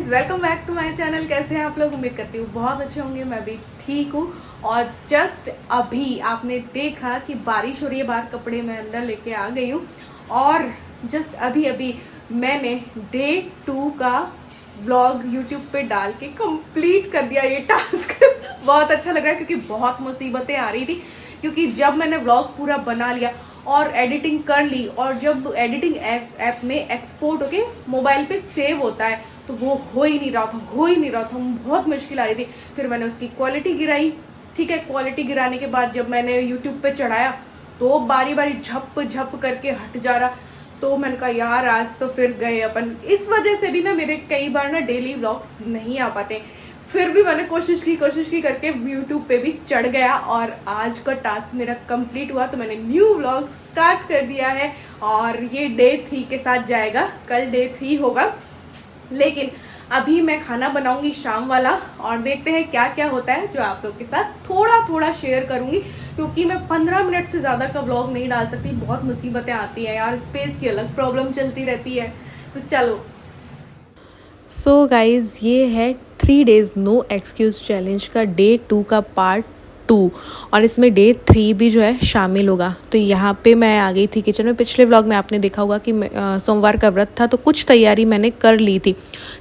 Guys, welcome back to my channel. कैसे हैं आप लोग? उम्मीद करती हूँ बहुत अच्छे होंगे। मैं भी ठीक हूँ। और जस्ट अभी आपने देखा कि बारिश हो रही है बाहर, कपड़े मैं अंदर लेके आ गई हूँ। और जस्ट अभी अभी मैंने डे 2 का व्लॉग यूट्यूब पे डाल के कंप्लीट कर दिया ये टास्क। बहुत अच्छा लग रहा है क्योंकि बहुत मुसीबतें आ रही थी। क्योंकि जब मैंने व्लॉग पूरा बना लिया और एडिटिंग कर ली, और जब एडिटिंग ऐप में एक्सपोर्ट होके मोबाइल पे सेव होता है तो वो हो ही नहीं रहा था। बहुत मुश्किल आ रही थी। फिर मैंने उसकी क्वालिटी गिराई। ठीक है, क्वालिटी गिराने के बाद जब मैंने यूट्यूब पे चढ़ाया तो बारी बारी झप करके हट जा रहा। तो मैंने कहा यार आज तो फिर गए अपन। इस वजह से भी ना मेरे कई बार ना डेली व्लॉग्स नहीं आ पाते। फिर भी मैंने कोशिश की करके यूट्यूब पे भी चढ़ गया और आज का टास्क मेरा कंप्लीट हुआ। तो मैंने न्यू व्लॉग स्टार्ट कर दिया है और ये डे 3 के साथ जाएगा। कल डे 3 होगा, लेकिन अभी मैं खाना बनाऊंगी शाम वाला और देखते हैं क्या क्या होता है, जो आप लोग के साथ थोड़ा शेयर करूंगी। क्योंकि मैं 15 मिनट से ज़्यादा का व्लॉग नहीं डाल सकती, बहुत मुसीबतें आती हैं यार, स्पेस की अलग प्रॉब्लम चलती रहती है। तो चलो। सो गाइज़, ये है 3 डेज़ नो एक्सक्यूज़ चैलेंज का डे 2 का पार्ट 2 और इसमें डे 3 भी जो है शामिल होगा। तो यहाँ पे मैं आ गई थी किचन में। पिछले व्लॉग में आपने देखा होगा कि सोमवार का व्रत था तो कुछ तैयारी मैंने कर ली थी,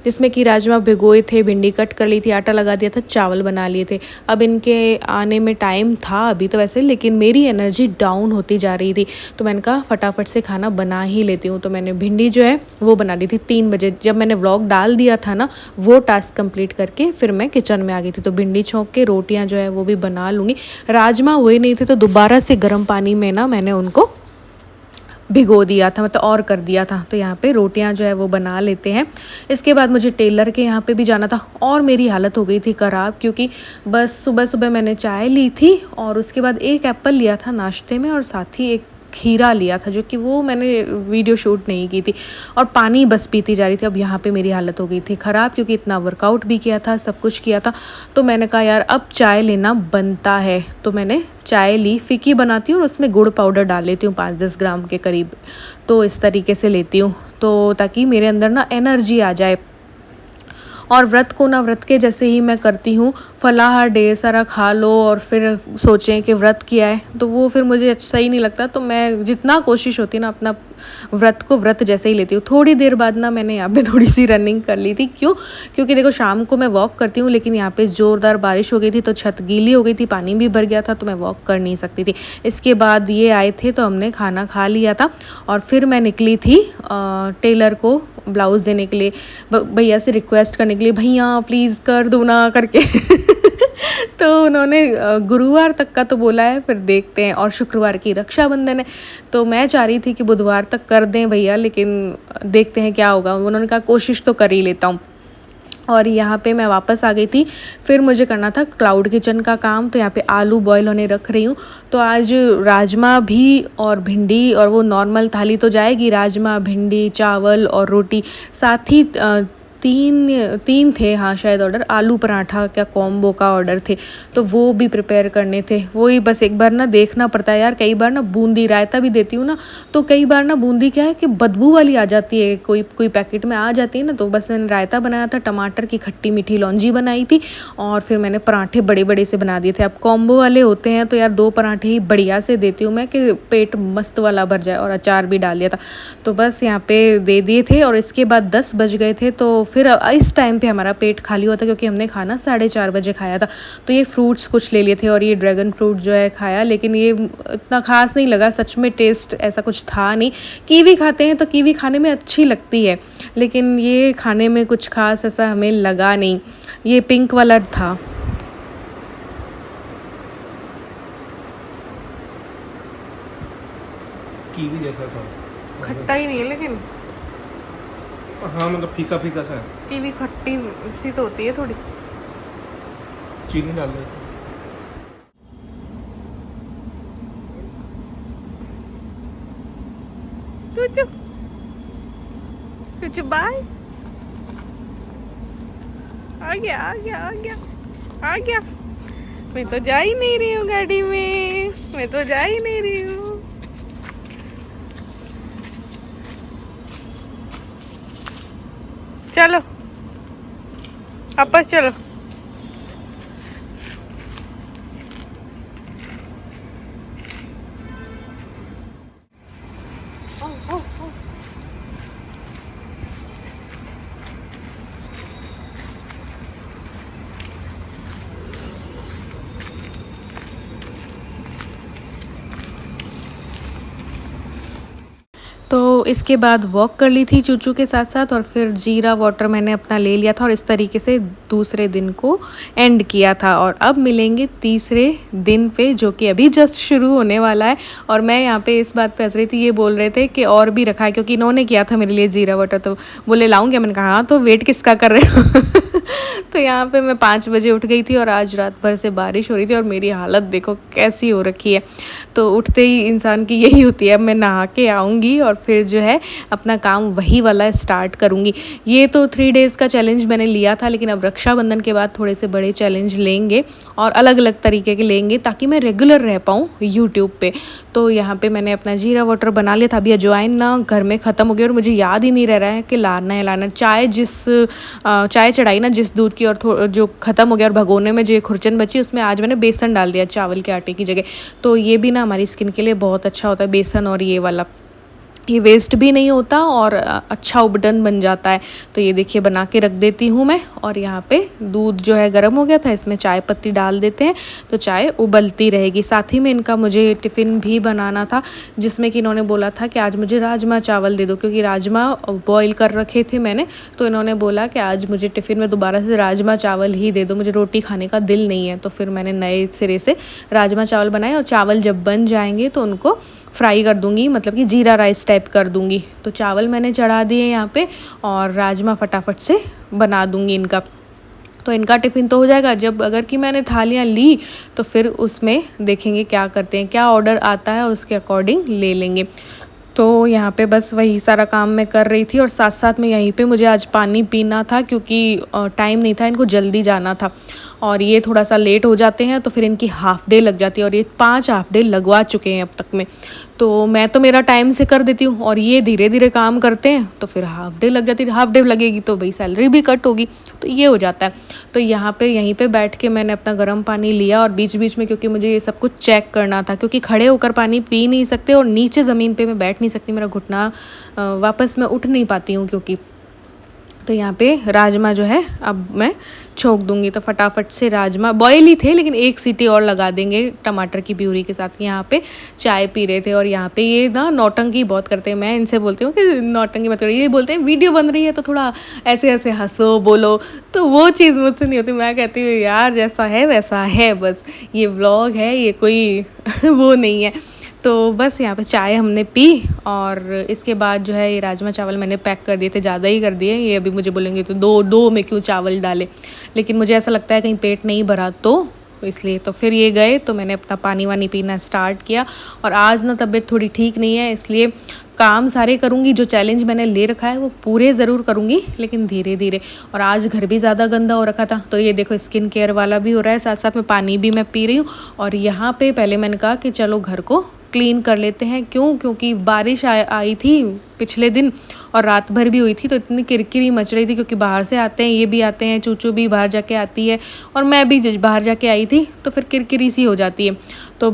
जिसमें कि राजमा भिगोए थे, भिंडी कट कर ली थी, आटा लगा दिया था, चावल बना लिए थे। अब इनके आने में टाइम था अभी तो वैसे, लेकिन मेरी एनर्जी डाउन होती जा रही थी। तो मैंने कहा फटाफट से खाना बना ही लेती हूँ। तो मैंने भिंडी जो है वो बना ली थी 3 बजे। जब मैंने व्लॉग डाल दिया था ना, वो टास्क कंप्लीट करके फिर मैं किचन में आ गई थी। तो भिंडी छोंक के रोटियां जो है वो भी बना लूँगी। राजमा हुए नहीं थे तो दोबारा से गर्म पानी में ना मैंने उनको भिगो दिया था, मतलब और कर दिया था। तो यहाँ पे रोटियां जो है वो बना लेते हैं। इसके बाद मुझे टेलर के यहाँ पे भी जाना था और मेरी हालत हो गई थी ख़राब, क्योंकि बस सुबह मैंने चाय ली थी और उसके बाद एक एप्पल लिया था नाश्ते में और साथ ही एक खीरा लिया था, जो कि वो मैंने वीडियो शूट नहीं की थी, और पानी बस पीती जा रही थी। अब यहाँ पे मेरी हालत हो गई थी ख़राब, क्योंकि इतना वर्कआउट भी किया था, सब कुछ किया था। तो मैंने कहा यार अब चाय लेना बनता है। तो मैंने चाय ली, फ़िकी बनाती हूँ और उसमें गुड़ पाउडर डाल लेती हूँ 5-10 ग्राम के करीब। तो इस तरीके से लेती हूँ तो ताकि मेरे अंदर ना एनर्जी आ जाए। और व्रत को ना व्रत के जैसे ही मैं करती हूँ, फलाहार ढेर सारा खा लो और फिर सोचें कि व्रत किया है, तो वो फिर मुझे सही नहीं लगता। तो मैं जितना कोशिश होती है ना अपना व्रत को व्रत जैसे ही लेती हूँ। थोड़ी देर बाद ना मैंने यहाँ पे थोड़ी सी रनिंग कर ली थी। क्योंकि देखो शाम को मैं वॉक करती हूँ, लेकिन यहाँ पे ज़ोरदार बारिश हो गई थी तो छत गीली हो गई थी, पानी भी भर गया था, तो मैं वॉक कर नहीं सकती थी। इसके बाद ये आए थे तो हमने खाना खा लिया था और फिर मैं निकली थी टेलर को ब्लाउज़ देने के लिए, भैया से रिक्वेस्ट करने के लिए, भैया प्लीज़ कर दो ना करके। तो उन्होंने गुरुवार तक का तो बोला है, फिर देखते हैं। और शुक्रवार की रक्षाबंधन है, तो मैं चाह रही थी कि बुधवार तक कर दें भैया, लेकिन देखते हैं क्या होगा। उन्होंने कहा कोशिश तो कर ही लेता हूँ। और यहाँ पे मैं वापस आ गई थी। फिर मुझे करना था क्लाउड किचन का काम। तो यहाँ पे आलू बॉईल होने रख रही हूँ। तो आज राजमा भी और भिंडी, और वो नॉर्मल थाली तो जाएगी, राजमा भिंडी चावल और रोटी, साथ ही तीन थे हाँ शायद ऑर्डर, आलू पराठा का कॉम्बो का ऑर्डर थे, तो वो भी प्रिपेयर करने थे। वही बस एक बार ना देखना पड़ता है यार। कई बार ना बूंदी रायता भी देती हूँ ना, तो कई बार ना बूंदी क्या है कि बदबू वाली आ जाती है, कोई पैकेट में आ जाती है ना। तो बस मैंने रायता बनाया था, टमाटर की खट्टी मीठी लौंजी बनाई थी, और फिर मैंने पराठे बड़े बड़े से बना दिए थे। अब कॉम्बो वाले होते हैं तो यार 2 पराठे ही बढ़िया से देती हूँ मैं, कि पेट मस्त वाला भर जाए, और अचार भी डाल दिया था। तो बस यहाँ पे दे दिए थे और इसके बाद 10 बज गए थे। तो फिर इस टाइम पे हमारा पेट खाली हुआ था, क्योंकि हमने खाना 4:30 बजे खाया था। तो ये फ्रूट्स कुछ ले लिए थे और ये ड्रैगन फ्रूट जो है खाया, लेकिन ये इतना ख़ास नहीं लगा सच में, टेस्ट ऐसा कुछ था नहीं। कीवी खाते हैं तो कीवी खाने में अच्छी लगती है, लेकिन ये खाने में कुछ खास ऐसा हमें लगा नहीं। ये पिंक वाला था। कीवी जैसा था, खट्टा ही नहीं है लेकिन। हाँ मतलब फीका फीका सा है। कीवी खट्टी सी तो होती है थोड़ी। चीनी डाल दे। कुछ बाय आ गया। मैं तो जा ही नहीं रही हूँ गाड़ी में, मैं तो जा ही नहीं रही हूँ। चलो वापस चलो। तो इसके बाद वॉक कर ली थी चूचू के साथ साथ, और फिर जीरा वाटर मैंने अपना ले लिया था और इस तरीके से दूसरे दिन को एंड किया था। और अब मिलेंगे तीसरे दिन पे, जो कि अभी जस्ट शुरू होने वाला है। और मैं यहाँ पे इस बात पे हंस रही थी, ये बोल रहे थे कि और भी रखा है, क्योंकि इन्होंने किया था मेरे लिए जीरा वाटर, तो बोले लाऊंगे। मैंने कहा हाँ, तो वेट किसका कर रहे हो। तो यहाँ पे मैं 5 बजे उठ गई थी और आज रात भर से बारिश हो रही थी और मेरी हालत देखो कैसी हो रखी है। तो उठते ही इंसान की यही होती है, अब मैं नहा के आऊँगी और फिर जो है अपना काम वही वाला स्टार्ट करूँगी। ये तो 3 डेज़ का चैलेंज मैंने लिया था, लेकिन अब रक्षाबंधन के बाद थोड़े से बड़े चैलेंज लेंगे और अलग अलग तरीके के लेंगे, ताकि मैं रेगुलर रह पाऊँ यूट्यूब पे। तो यहाँ पे मैंने अपना जीरा वाटर बना लिया था। अभी अजवाइन ना घर में ख़त्म हो गया और मुझे याद ही नहीं रह रहा है कि लाना है लाना। चाय चढ़ाई ना जिस दूध की, और जो ख़त्म हो गया, और भगोने में जो खुरचन बची उसमें आज मैंने बेसन डाल दिया चावल के आटे की जगह। तो ये भी ना हमारी स्किन के लिए बहुत अच्छा होता है बेसन, और ये वाला ये वेस्ट भी नहीं होता और अच्छा उबटन बन जाता है। तो ये देखिए बना के रख देती हूँ मैं। और यहाँ पे दूध जो है गर्म हो गया था, इसमें चाय पत्ती डाल देते हैं तो चाय उबलती रहेगी। साथ ही में इनका मुझे टिफ़िन भी बनाना था, जिसमें कि इन्होंने बोला था कि आज मुझे राजमा चावल दे दो, क्योंकि राजमा बॉईल कर रखे थे मैंने। तो इन्होंने बोला कि आज मुझे टिफ़िन में दोबारा से राजमा चावल ही दे दो, मुझे रोटी खाने का दिल नहीं है। तो फिर मैंने नए सिरे से राजमा चावल बनाए, और चावल जब बन जाएंगे तो उनको फ्राई कर दूंगी, मतलब कि जीरा राइस टाइप कर दूंगी। तो चावल मैंने चढ़ा दिए यहाँ पे, और राजमा फटाफट से बना दूंगी इनका। तो इनका टिफ़िन तो हो जाएगा। जब अगर कि मैंने थालियाँ ली तो फिर उसमें देखेंगे क्या करते हैं, क्या ऑर्डर आता है उसके अकॉर्डिंग ले लेंगे। तो यहाँ पे बस वही सारा काम मैं कर रही थी, और साथ साथ में यहीं पे मुझे आज पानी पीना था, क्योंकि टाइम नहीं था, इनको जल्दी जाना था और ये थोड़ा सा लेट हो जाते हैं तो फिर इनकी हाफ़ डे लग जाती है। और ये 5 हाफ़ डे लगवा चुके हैं अब तक में। तो मैं तो मेरा टाइम से कर देती हूँ और ये धीरे धीरे काम करते हैं, तो फिर हाफ़ डे लग जाती है। हाफ़ डे लगेगी तो भाई सैलरी भी कट होगी, तो ये हो जाता है। तो यहाँ पे यहीं पे बैठ के मैंने अपना गर्म पानी लिया, और बीच बीच में क्योंकि मुझे ये सब कुछ चेक करना था, क्योंकि खड़े होकर पानी पी नहीं सकते और नीचे ज़मीन पे मैं बैठ नहीं सकती, मेरा घुटना वापस मैं उठ नहीं पाती हूँ क्योंकि। तो यहाँ पे राजमा जो है अब मैं छोंक दूंगी। तो फटाफट से राजमा बॉयल ही थे, लेकिन 1 सीटी और लगा देंगे टमाटर की प्यूरी के साथ। यहाँ पे चाय पी रहे थे, और यहाँ पे ये ना नौटंकी बहुत करते हैं। मैं इनसे बोलती हूँ कि नौटंकी मत करो, ये बोलते हैं वीडियो बन रही है तो थोड़ा ऐसे ऐसे हंसो बोलो, तो वो चीज़ मुझसे नहीं होती। मैं कहती हूँ यार जैसा है वैसा है, बस ये व्लॉग है, ये कोई वो नहीं है। तो बस यहाँ पे चाय हमने पी, और इसके बाद जो है ये राजमा चावल मैंने पैक कर दिए थे, ज़्यादा ही कर दिए। ये अभी मुझे बोलेंगे तो दो में क्यों चावल डाले, लेकिन मुझे ऐसा लगता है कहीं पेट नहीं भरा तो इसलिए। तो फिर ये गए तो मैंने अपना पानी वानी पीना स्टार्ट किया। और आज ना तबीयत थोड़ी ठीक नहीं है, इसलिए काम सारे करूँगी, जो चैलेंज मैंने ले रखा है वो पूरे ज़रूर करूँगी, लेकिन धीरे धीरे। और आज घर भी ज़्यादा गंदा हो रखा था, तो ये देखो स्किन केयर वाला भी हो रहा है, साथ साथ में पानी भी मैं पी रही हूँ। और यहाँ पे पहले मैंने कहा कि चलो घर को क्लीन कर लेते हैं, क्योंकि बारिश आई थी पिछले दिन और रात भर भी हुई थी, तो इतनी किरकिरी मच रही थी, क्योंकि बाहर से आते हैं, ये भी आते हैं, चूचू भी बाहर जाके आती है और मैं भी बाहर जाके आई थी, तो फिर किरकिरी सी हो जाती है। तो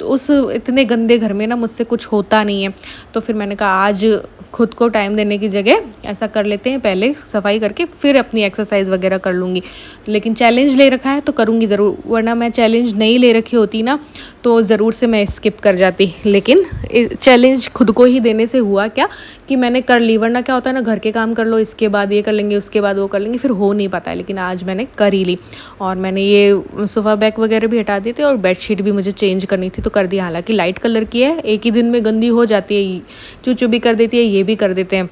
उस इतने गंदे घर में ना मुझसे कुछ होता नहीं है। तो फिर मैंने कहा आज खुद को टाइम देने की जगह ऐसा कर लेते हैं, पहले सफाई करके फिर अपनी एक्सरसाइज वगैरह कर लूँगी। लेकिन चैलेंज ले रखा है तो करूँगी ज़रूर, वरना मैं चैलेंज नहीं ले रखी होती ना तो ज़रूर से मैं स्किप कर जाती। लेकिन चैलेंज खुद को ही देने से हुआ क्या कि मैंने कर ली, वरना क्या होता है ना, घर के काम कर लो, इसके बाद ये कर लेंगे, उसके बाद वो कर लेंगे, फिर हो नहीं पाता है। लेकिन आज मैंने कर ही ली, और मैंने ये सोफ़ा बैग वगैरह भी हटा दिए थे, और बेडशीट भी मुझे चेंज करनी थी तो कर दी। हालांकि लाइट कलर की है, एक ही दिन में गंदी हो जाती है, चूचू भी कर देती है, ये भी कर देते हैं।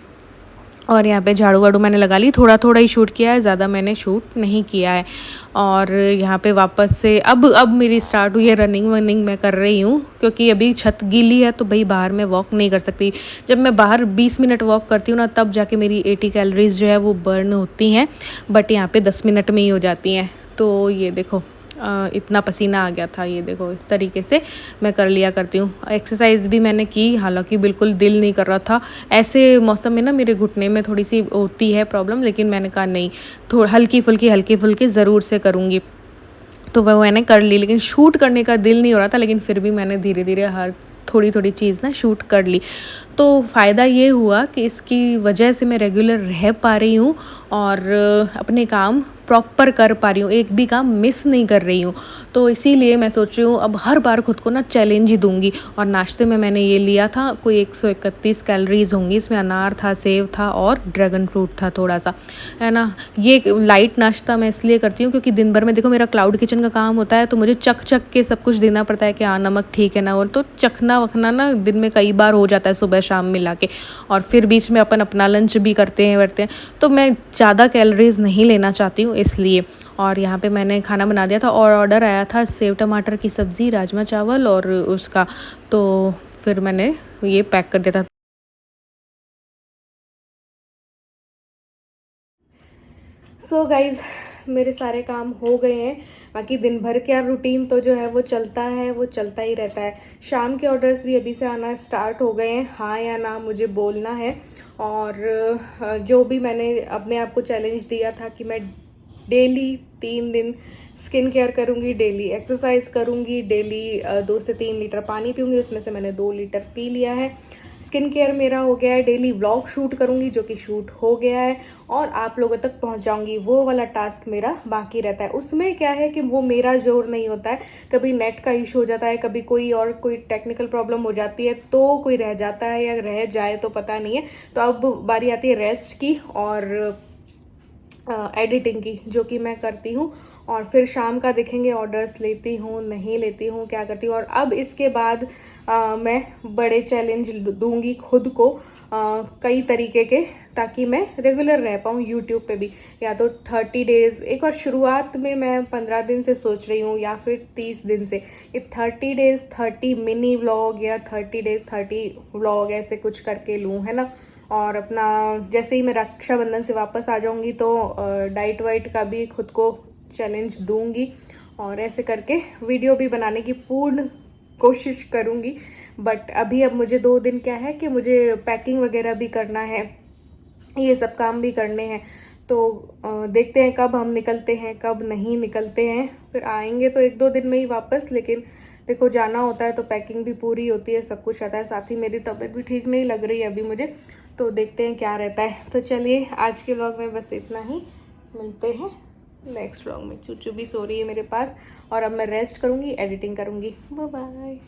और यहाँ पे झाड़ू वाड़ू मैंने लगा ली, थोड़ा थोड़ा ही शूट किया है, ज़्यादा मैंने शूट नहीं किया है। और यहाँ पे वापस से अब मेरी स्टार्ट हुई है रनिंग वनिंग मैं कर रही हूँ, क्योंकि अभी छत गीली है तो भाई बाहर में वॉक नहीं कर सकती। जब मैं बाहर 20 मिनट वॉक करती हूँ ना, तब जाके मेरी 80 कैलोरीज जो है वो बर्न होती हैं, बट यहाँ पे 10 मिनट में ही हो जाती हैं। तो ये देखो इतना पसीना आ गया था। ये देखो इस तरीके से मैं कर लिया करती हूँ। एक्सरसाइज भी मैंने की, हालांकि बिल्कुल दिल नहीं कर रहा था। ऐसे मौसम में ना मेरे घुटने में थोड़ी सी होती है प्रॉब्लम, लेकिन मैंने कहा नहीं, थोड़ा हल्की फुल्की ज़रूर से करूँगी। तो वह मैंने कर ली, लेकिन शूट करने का दिल नहीं हो रहा था, लेकिन फिर भी मैंने धीरे धीरे हर थोड़ी थोड़ी चीज़ ना शूट कर ली। तो फ़ायदा ये हुआ कि इसकी वजह से मैं रेगुलर रह पा रही हूँ और अपने काम प्रॉपर कर पा रही हूँ, एक भी काम मिस नहीं कर रही हूँ। तो इसीलिए मैं सोच रही हूँ अब हर बार खुद को ना चैलेंज ही दूंगी। और नाश्ते में मैंने ये लिया था, कोई 131 कैलोरीज होंगी इसमें। अनार था, सेव था और ड्रैगन फ्रूट था थोड़ा सा, है ना। ये लाइट नाश्ता मैं इसलिए करती हूँ क्योंकि दिन भर में देखो मेरा क्लाउड किचन का काम होता है, तो मुझे चख के सब कुछ देना पड़ता है कि हाँ नमक ठीक है ना, और तो चखना वखना ना दिन में कई बार हो जाता है, सुबह शाम मिला के। और फिर बीच में अपन अपना लंच भी करते हैं, तो मैं ज़्यादा कैलोरीज नहीं लेना चाहती हूँ इसलिए। और यहाँ पे मैंने खाना बना दिया था और ऑर्डर आया था सेव टमाटर की सब्ज़ी, राजमा चावल और उसका, तो फिर मैंने ये पैक कर दिया था। सो गाइज़, मेरे सारे काम हो गए हैं। बाकी दिन भर का रूटीन तो जो है वो चलता है, वो चलता ही रहता है। शाम के ऑर्डर्स भी अभी से आना स्टार्ट हो गए हैं, हाँ या ना मुझे बोलना है। और जो भी मैंने अपने आप को चैलेंज दिया था कि मैं डेली 3 दिन स्किन केयर करूँगी, डेली एक्सरसाइज करूँगी, डेली 2 से 3 लीटर पानी पीऊँगी, उसमें से मैंने 2 लीटर पी लिया है। स्किन केयर मेरा हो गया है, डेली व्लॉग शूट करूँगी जो कि शूट हो गया है, और आप लोगों तक पहुँचाऊँगी, वो वाला टास्क मेरा बाकी रहता है। उसमें क्या है कि वो मेरा जोर नहीं होता है, कभी नेट का इशू हो जाता है, कभी कोई टेक्निकल प्रॉब्लम हो जाती है, तो कोई रह जाता है या रह जाए तो पता नहीं है। तो अब बारी आती है रेस्ट की और एडिटिंग की, जो कि मैं करती हूँ। और फिर शाम का देखेंगे ऑर्डर्स लेती हूँ नहीं लेती हूँ, क्या करती हूँ। और अब इसके बाद मैं बड़े चैलेंज दूंगी खुद को, कई तरीके के, ताकि मैं रेगुलर रह पाऊँ यूट्यूब पे भी। या तो 30 डेज़, एक और शुरुआत में मैं 15 दिन से सोच रही हूँ या फिर 30 दिन से, ये 30 डेज़ 30 मिनी व्लॉग या 30 डेज़ 30 व्लॉग ऐसे कुछ करके लूँ, है ना। और अपना जैसे ही मैं रक्षाबंधन से वापस आ जाऊँगी तो डाइट वाइट का भी खुद को चैलेंज दूंगी, और ऐसे करके वीडियो भी बनाने की पूर्ण कोशिश करूँगी। बट अभी अब मुझे 2 दिन क्या है कि मुझे पैकिंग वगैरह भी करना है, ये सब काम भी करने हैं। तो देखते हैं कब हम निकलते हैं, कब नहीं निकलते हैं। फिर आएंगे तो 1-2 दिन में ही वापस, लेकिन देखो जाना होता है तो पैकिंग भी पूरी होती है, सब कुछ रहता है। साथ ही मेरी तबीयत भी ठीक नहीं लग रही है अभी मुझे, तो देखते हैं क्या रहता है। तो चलिए आज के व्लॉग में बस इतना ही, मिलते हैं नेक्स्ट व्लॉग में। चूचू भी सो रही है मेरे पास, और अब मैं रेस्ट करूँगी, एडिटिंग करूँगी। Bye bye.